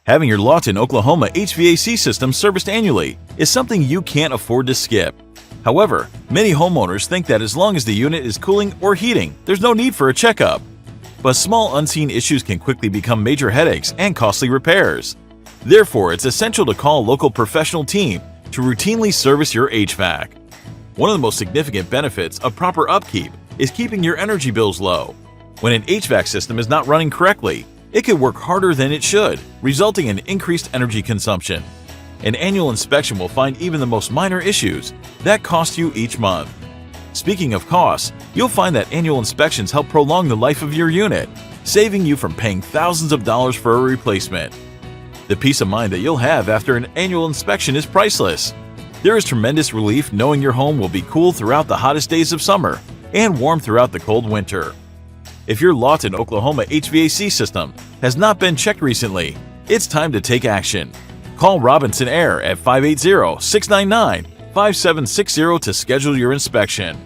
Having your Lawton, Oklahoma HVAC system serviced annually is something you can't afford to skip. However, many homeowners think that as long as the unit is cooling or heating, there's no need for a checkup. But small unseen issues can quickly become major headaches and costly repairs. Therefore, it's essential to call a local professional team to routinely service your HVAC. One of the most significant benefits of proper upkeep is keeping your energy bills low. When an HVAC system is not running correctly, it could work harder than it should, resulting in increased energy consumption. An annual inspection will find even the most minor issues that cost you each month. Speaking of costs, you'll find that annual inspections help prolong the life of your unit, saving you from paying thousands of dollars for a replacement. The peace of mind that you'll have after an annual inspection is priceless. There is tremendous relief knowing your home will be cool throughout the hottest days of summer and warm throughout the cold winter. If your Lawton, Oklahoma HVAC system has not been checked recently, it's time to take action. Call Robinson Air at 580-699-5760 to schedule your inspection.